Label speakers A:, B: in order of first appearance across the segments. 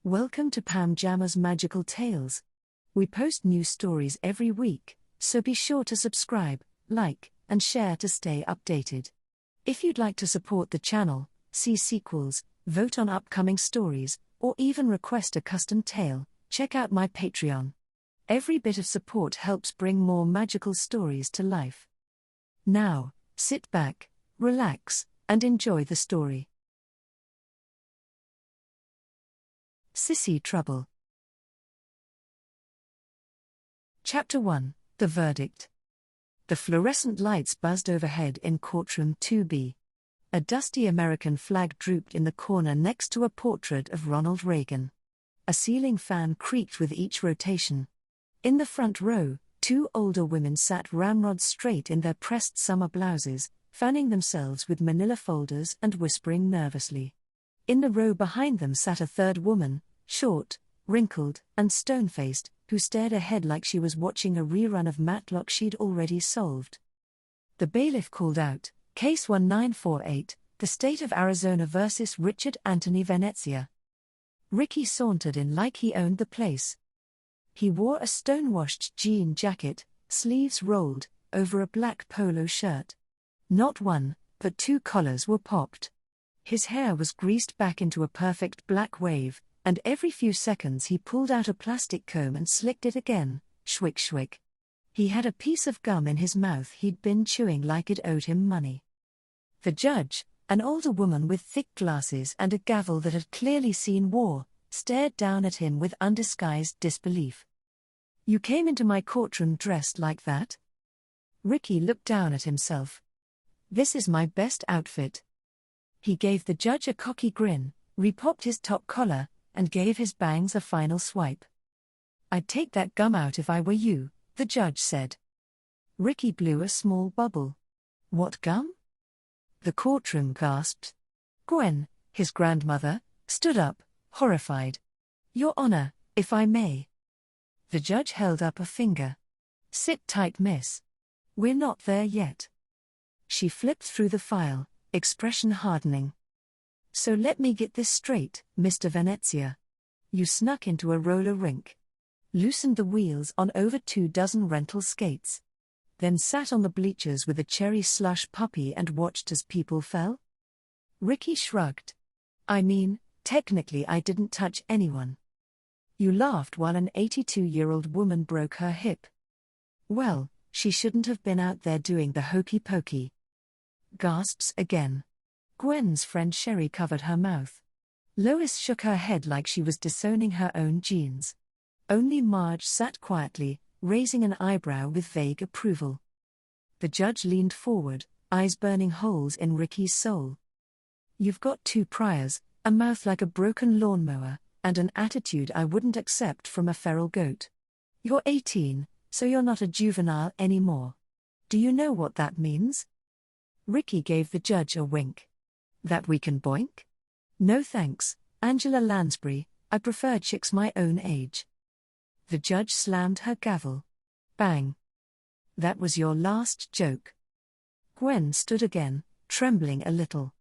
A: Welcome to Pam Jamma's Magical Tales. We post new stories every week, so be sure to subscribe, like, and share to stay updated. If you'd like to support the channel, see sequels, vote on upcoming stories, or even request a custom tale, check out my Patreon. Every bit of support helps bring more magical stories to life. Now, sit back, relax, and enjoy the story. Sissy Trouble. Chapter 1, The Verdict. The fluorescent lights buzzed overhead in courtroom 2B. A dusty American flag drooped in the corner next to a portrait of Ronald Reagan. A ceiling fan creaked with each rotation. In the front row, two older women sat ramrod straight in their pressed summer blouses, fanning themselves with manila folders and whispering nervously. In the row behind them sat a third woman, short, wrinkled, and stone-faced, who stared ahead like she was watching a rerun of Matlock she'd already solved. The bailiff called out, "Case 1948, the State of Arizona versus Richard Anthony Venezia." Ricky sauntered in like he owned the place. He wore a stone-washed jean jacket, sleeves rolled, over a black polo shirt. Not one, but two collars were popped. His hair was greased back into a perfect black wave, and every few seconds he pulled out a plastic comb and slicked it again, shwick shwick. He had a piece of gum in his mouth he'd been chewing like it owed him money. The judge, an older woman with thick glasses and a gavel that had clearly seen war, stared down at him with undisguised disbelief. "You came into my courtroom dressed like that?" Ricky looked down at himself. "This is my best outfit." He gave the judge a cocky grin, repopped his top collar, and gave his bangs a final swipe. "I'd take that gum out if I were you," the judge said. Ricky blew a small bubble. "What gum?" The courtroom gasped. Gwen, his grandmother, stood up, horrified. "Your Honor, if I may." The judge held up a finger. "Sit tight, miss. We're not there yet." She flipped through the file, expression hardening. "So let me get this straight, Mr. Venezia. You snuck into a roller rink, loosened the wheels on over 24 rental skates, then sat on the bleachers with a cherry slush puppy and watched as people fell?" Ricky shrugged. "I mean, technically I didn't touch anyone." "You laughed while an 82-year-old woman broke her hip." "Well, she shouldn't have been out there doing the hokey pokey." Gasps again. Gwen's friend Sherry covered her mouth. Lois shook her head like she was disowning her own genes. Only Marge sat quietly, raising an eyebrow with vague approval. The judge leaned forward, eyes burning holes in Ricky's soul. "You've got two priors, a mouth like a broken lawnmower, and an attitude I wouldn't accept from a feral goat. You're 18, so you're not a juvenile anymore. Do you know what that means?" Ricky gave the judge a wink. "That we can boink? No thanks, Angela Lansbury, I prefer chicks my own age." The judge slammed her gavel. Bang. "That was your last joke." Gwen stood again, trembling a little.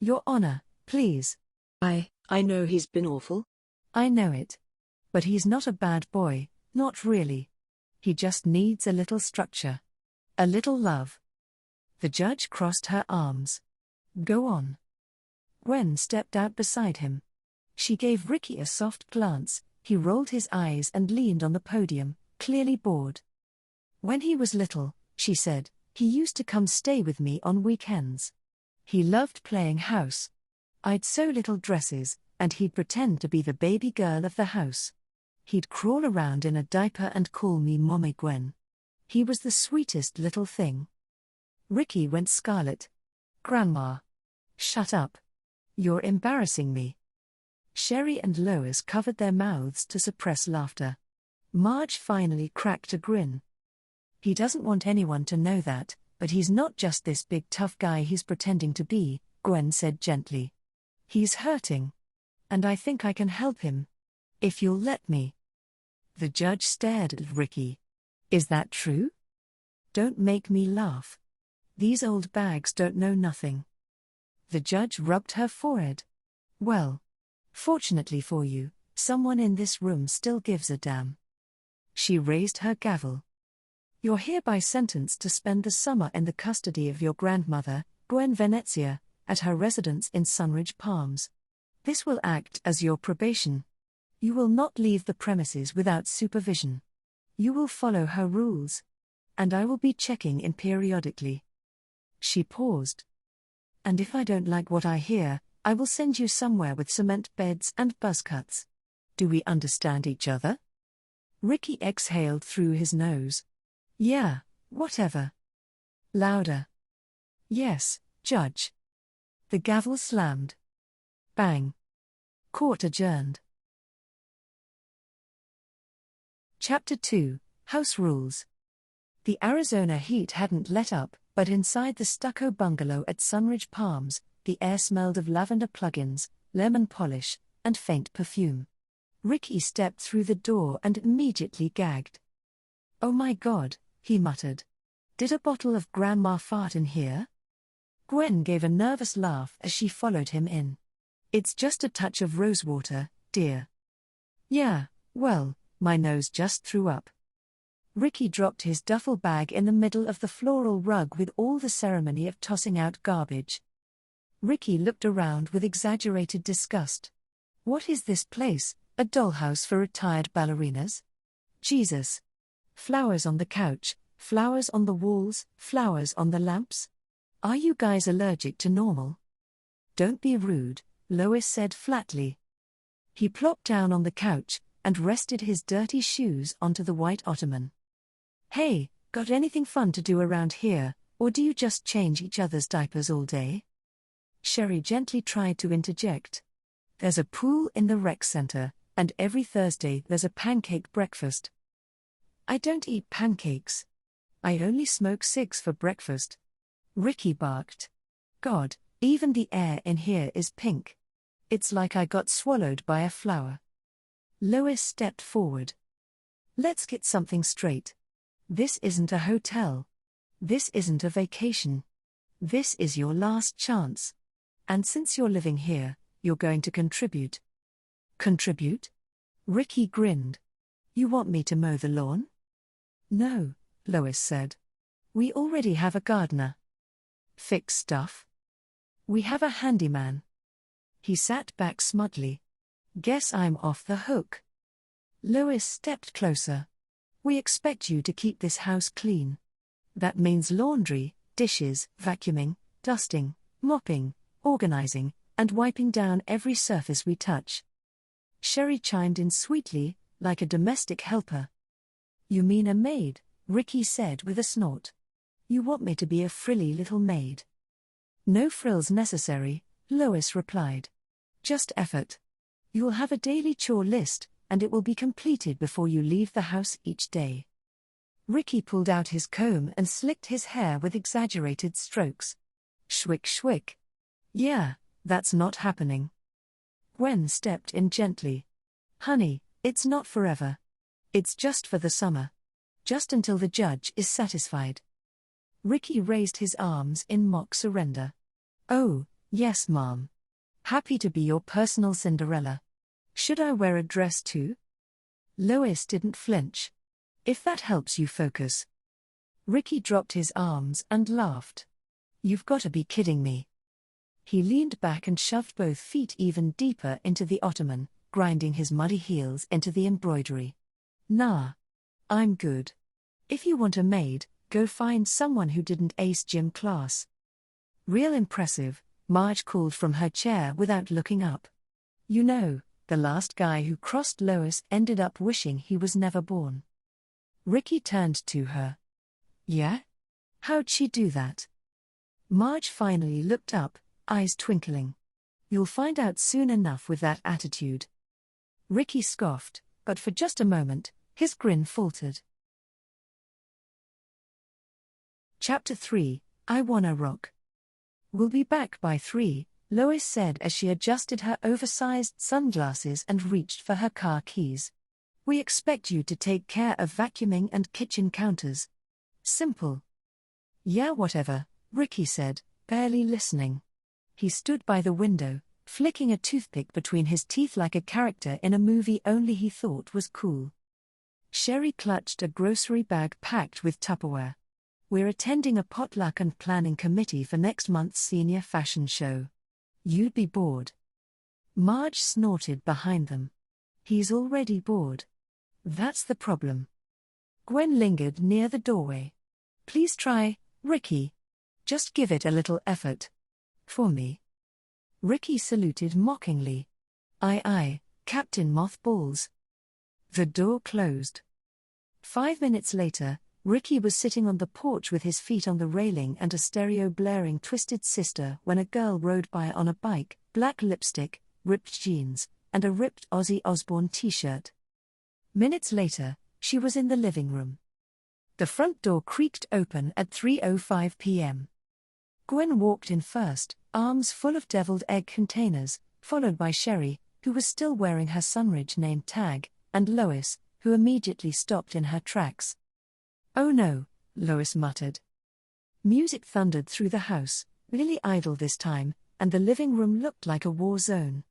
A: "Your Honor, please." I know he's been awful. I know it. But he's not a bad boy, not really. He just needs a little structure. A little love." The judge crossed her arms. "Go on." Gwen stepped out beside him. She gave Ricky a soft glance. He rolled his eyes and leaned on the podium, clearly bored. "When he was little," she said, "he used to come stay with me on weekends. He loved playing house. I'd sew little dresses, and he'd pretend to be the baby girl of the house. He'd crawl around in a diaper and call me Mommy Gwen. He was the sweetest little thing." Ricky went scarlet. "Grandma. Shut up. You're embarrassing me." Sherry and Lois covered their mouths to suppress laughter. Marge finally cracked a grin. "He doesn't want anyone to know that, but he's not just this big tough guy he's pretending to be," Gwen said gently. "He's hurting. And I think I can help him. If you'll let me." The judge stared at Ricky. "Is that true? Don't make me laugh. These old bags don't know nothing." The judge rubbed her forehead. "Well, fortunately for you, Someone in this room still gives a damn. She raised her gavel. You're hereby sentenced to spend the summer in the custody of your grandmother, Gwen Venezia, at her residence in Sunridge Palms. This will act as your probation. You will not leave the premises without supervision. You will follow her rules. And I will be checking in periodically. She paused. And if I don't like what I hear, I will send you somewhere with cement beds and buzz cuts. Do we understand each other? Ricky exhaled through his nose. Yeah, whatever. Louder. Yes, Judge. The gavel slammed. Bang. Court adjourned. Chapter 2, House Rules. The Arizona heat hadn't let up, but inside the stucco bungalow at Sunridge Palms, the air smelled of lavender plugins, lemon polish, and faint perfume. Ricky stepped through the door and immediately gagged. Oh my God, he muttered. Did a bottle of Grandma fart in here? Gwen gave a nervous laugh as she followed him in. It's just a touch of rosewater, dear. Yeah, well, my nose just threw up. Ricky dropped his duffel bag in the middle of the floral rug with all the ceremony of tossing out garbage. Ricky looked around with exaggerated disgust. What is this place, a dollhouse for retired ballerinas? Jesus. Flowers on the couch, flowers on the walls, flowers on the lamps? Are you guys allergic to normal? Don't be rude, Lois said flatly. He plopped down on the couch and rested his dirty shoes onto the white ottoman. Hey, got anything fun to do around here, or do you just change each other's diapers all day? Sherry gently tried to interject. There's a pool in the rec center, and every Thursday there's a pancake breakfast. I don't eat pancakes. I only smoke cigs for breakfast. Ricky barked. God, even the air in here is pink. It's like I got swallowed by a flower. Lois stepped forward. Let's get something straight. This isn't a hotel. This isn't a vacation. This is your last chance. And since you're living here, you're going to contribute. Contribute? Ricky grinned. You want me to mow the lawn? No, Lois said. We already have a gardener. Fix stuff? We have a handyman. He sat back smugly. Guess I'm off the hook. Lois stepped closer. We expect you to keep this house clean. That means laundry, dishes, vacuuming, dusting, mopping, organizing, and wiping down every surface we touch. Sherry chimed in sweetly, like a domestic helper. You mean a maid, Ricky said with a snort. You want me to be a frilly little maid? No frills necessary, Lois replied. Just effort. You'll have a daily chore list, and it will be completed before you leave the house each day. Ricky pulled out his comb and slicked his hair with exaggerated strokes. Shwick shwick. Yeah, that's not happening. Gwen stepped in gently. Honey, it's not forever. It's just for the summer. Just until the judge is satisfied. Ricky raised his arms in mock surrender. Oh, yes, Mom. Happy to be your personal Cinderella. Should I wear a dress too? Lois didn't flinch. If that helps you focus. Ricky dropped his arms and laughed. You've got to be kidding me. He leaned back and shoved both feet even deeper into the ottoman, grinding his muddy heels into the embroidery. Nah. I'm good. If you want a maid, go find someone who didn't ace gym class. Real impressive, Marge called from her chair without looking up. You know, the last guy who crossed Lois ended up wishing he was never born. Ricky turned to her. Yeah? How'd she do that? Marge finally looked up, eyes twinkling. You'll find out soon enough with that attitude. Ricky scoffed, but for just a moment, his grin faltered. Chapter 3, I Wanna Rock. We'll be back by 3, Lois said as she adjusted her oversized sunglasses and reached for her car keys. We expect you to take care of vacuuming and kitchen counters. Simple. Yeah, whatever, Ricky said, barely listening. He stood by the window, flicking a toothpick between his teeth like a character in a movie only he thought was cool. Sherry clutched a grocery bag packed with Tupperware. We're attending a potluck and planning committee for next month's senior fashion show. You'd be bored. Marge snorted behind them. He's already bored. That's the problem. Gwen lingered near the doorway. Please try, Ricky. Just give it a little effort. For me. Ricky saluted mockingly. Aye, Captain Mothballs. The door closed. 5 minutes later, Ricky was sitting on the porch with his feet on the railing and a stereo blaring Twisted Sister when a girl rode by on a bike, black lipstick, ripped jeans, and a ripped Ozzy Osbourne t-shirt. Minutes later, she was in the living room. The front door creaked open at 3:05 p.m. Gwen walked in first, arms full of deviled egg containers, followed by Sherry, who was still wearing her Sunridge name tag, and Lois, who immediately stopped in her tracks. "Oh no," Lois muttered. Music thundered through the house, really idle this time, and the living room looked like a war zone.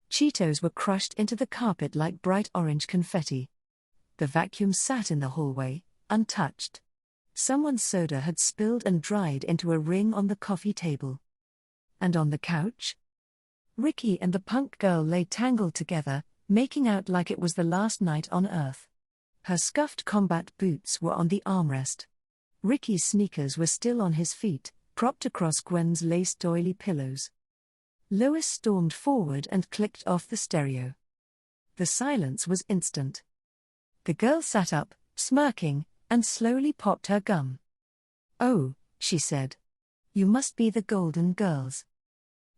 A: Cheetos were crushed into the carpet like bright orange confetti. The vacuum sat in the hallway, untouched. Someone's soda had spilled and dried into a ring on the coffee table. And on the couch? Ricky and the punk girl lay tangled together, making out like it was the last night on Earth. Her scuffed combat boots were on the armrest. Ricky's sneakers were still on his feet, propped across Gwen's laced oily pillows. Lois stormed forward and clicked off the stereo. The silence was instant. The girl sat up, smirking, and slowly popped her gum. "Oh," she said. "You must be the Golden Girls."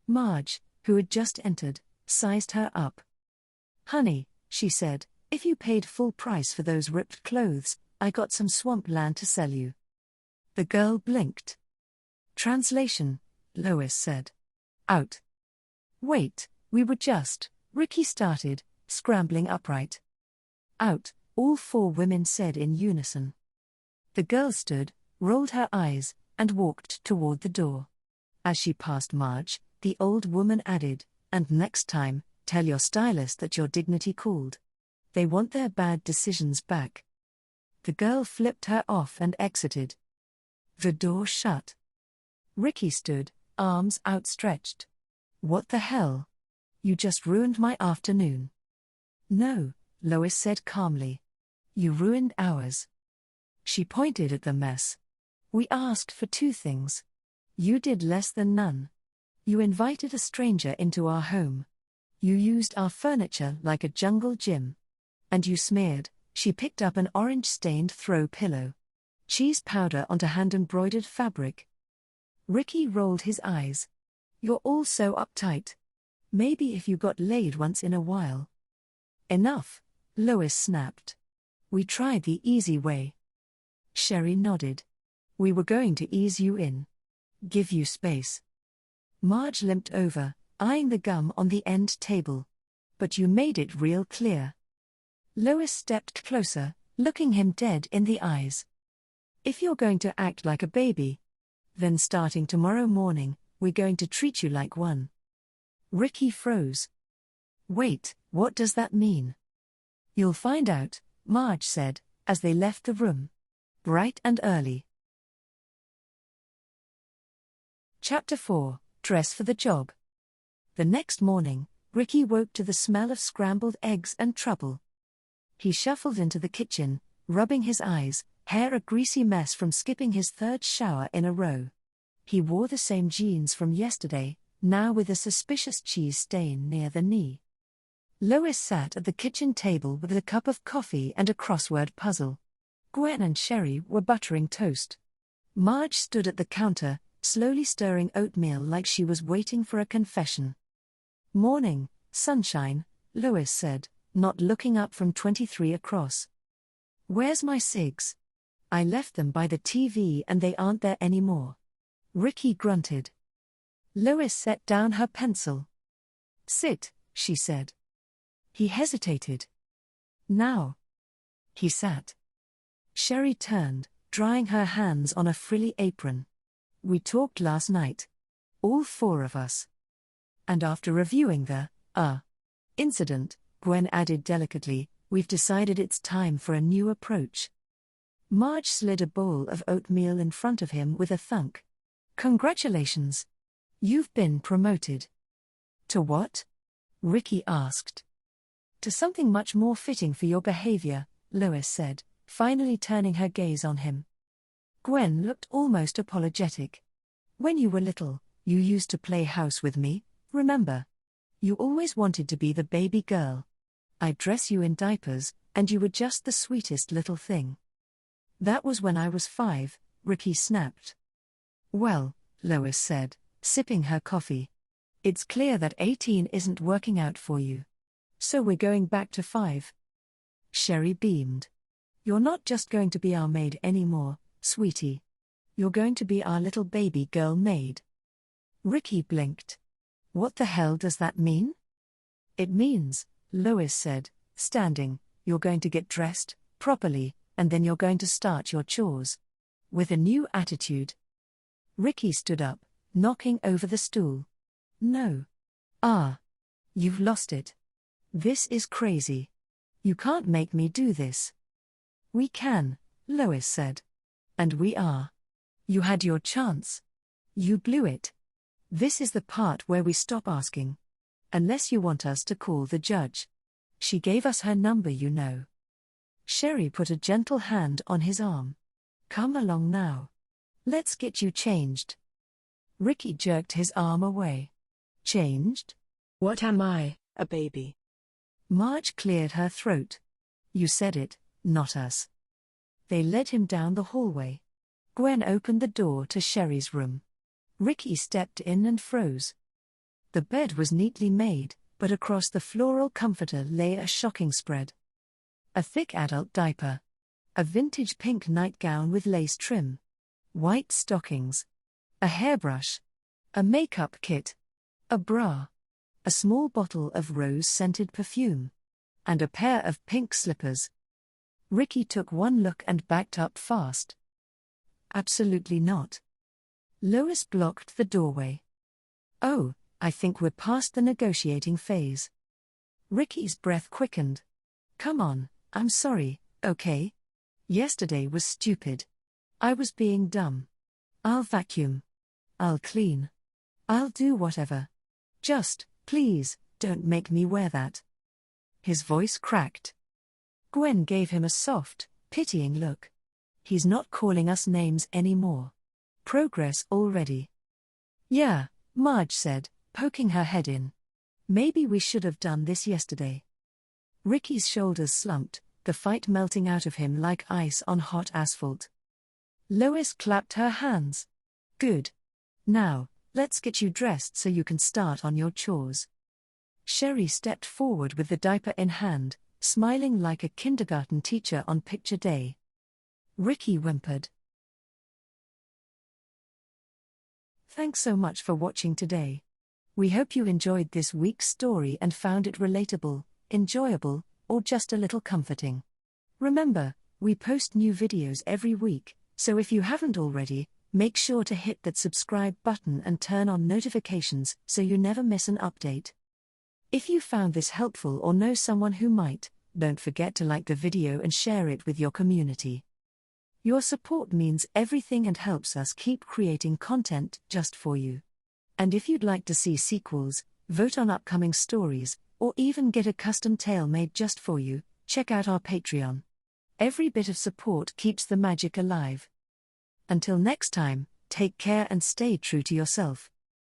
A: Marge, who had just entered, sized her up. "Honey," she said, "if you paid full price for those ripped clothes, I got some swamp land to sell you." The girl blinked. "Translation," Lois said. "Out." "Wait, we were just," Ricky started, scrambling upright. "Out," all four women said in unison. The girl stood, rolled her eyes, and walked toward the door. As she passed Marge, the old woman added, "And next time, tell your stylist that your dignity called. They want their bad decisions back." The girl flipped her off and exited. The door shut. Ricky stood, arms outstretched. "What the hell? You just ruined my afternoon." "No," Lois said calmly. "You ruined ours." She pointed at the mess. "We asked for two things. You did less than none. You invited a stranger into our home. You used our furniture like a jungle gym. And you smeared," she picked up an orange-stained throw pillow, "cheese powder onto hand-embroidered fabric." Ricky rolled his eyes. "You're all so uptight. Maybe if you got laid once in a while." "Enough," Lois snapped. "We tried the easy way." Sherry nodded. "We were going to ease you in. Give you space." Marge limped over, eyeing the gum on the end table. "But you made it real clear." Lois stepped closer, looking him dead in the eyes. "If you're going to act like a baby, then starting tomorrow morning, we're going to treat you like one." Ricky froze. "Wait, what does that mean?" "You'll find out," Marge said, as they left the room. Bright and early. Chapter 4, Dress for the Job. The next morning, Ricky woke to the smell of scrambled eggs and trouble. He shuffled into the kitchen, rubbing his eyes, hair a greasy mess from skipping his third shower in a row. He wore the same jeans from yesterday, now with a suspicious cheese stain near the knee. Lois sat at the kitchen table with a cup of coffee and a crossword puzzle. Gwen and Sherry were buttering toast. Marge stood at the counter, slowly stirring oatmeal like she was waiting for a confession. "Morning, sunshine," Lois said, not looking up from 23 across. "Where's my cigs? I left them by the TV and they aren't there anymore." Ricky grunted. Lois set down her pencil. "Sit," she said. He hesitated. "Now." He sat. Sherry turned, drying her hands on a frilly apron. "We talked last night. All four of us." And after reviewing the incident, Gwen added delicately, we've decided it's time for a new approach. Marge slid a bowl of oatmeal in front of him with a thunk. Congratulations. You've been promoted. To what? Ricky asked. To something much more fitting for your behavior, Lois said, finally turning her gaze on him. Gwen looked almost apologetic. When you were little, you used to play house with me, remember? You always wanted to be the baby girl. I'd dress you in diapers, and you were just the sweetest little thing. That was when I was 5, Ricky snapped. Well, Lois said, sipping her coffee. It's clear that 18 isn't working out for you. So we're going back to 5. Sherry beamed. You're not just going to be our maid anymore, sweetie. You're going to be our little baby girl maid. Ricky blinked. What the hell does that mean? It means, Lois said, standing, you're going to get dressed, properly, and then you're going to start your chores. With a new attitude. Ricky stood up, knocking over the stool. No. You've lost it. This is crazy. You can't make me do this. We can, Lois said. And we are. You had your chance. You blew it. This is the part where we stop asking. Unless you want us to call the judge. She gave us her number, you know. Sherry put a gentle hand on his arm. Come along now. Let's get you changed. Ricky jerked his arm away. Changed? What am I, a baby? Marge cleared her throat. You said it, not us. They led him down the hallway. Gwen opened the door to Sherry's room. Ricky stepped in and froze. The bed was neatly made, but across the floral comforter lay a shocking spread. A thick adult diaper. A vintage pink nightgown with lace trim. White stockings. A hairbrush. A makeup kit. A bra. A small bottle of rose-scented perfume. And a pair of pink slippers. Ricky took one look and backed up fast. Absolutely not. Lois blocked the doorway. Oh, I think we're past the negotiating phase. Ricky's breath quickened. Come on, I'm sorry, okay? Yesterday was stupid. I was being dumb. I'll vacuum. I'll clean. I'll do whatever. Just, please, don't make me wear that. His voice cracked. Gwen gave him a soft, pitying look. He's not calling us names anymore. Progress already. Yeah, Marge said, poking her head in. Maybe we should have done this yesterday. Ricky's shoulders slumped, the fight melting out of him like ice on hot asphalt. Lois clapped her hands. Good. Now, let's get you dressed so you can start on your chores. Sherry stepped forward with the diaper in hand, smiling like a kindergarten teacher on picture day. Ricky whimpered. Thanks so much for watching today. We hope you enjoyed this week's story and found it relatable, enjoyable, or just a little comforting. Remember, we post new videos every week, so if you haven't already, make sure to hit that subscribe button and turn on notifications so you never miss an update. If you found this helpful or know someone who might, don't forget to like the video and share it with your community. Your support means everything and helps us keep creating content just for you. And if you'd like to see sequels, vote on upcoming stories, or even get a custom tale made just for you, check out our Patreon. Every bit of support keeps the magic alive. Until next time, take care and stay true to yourself.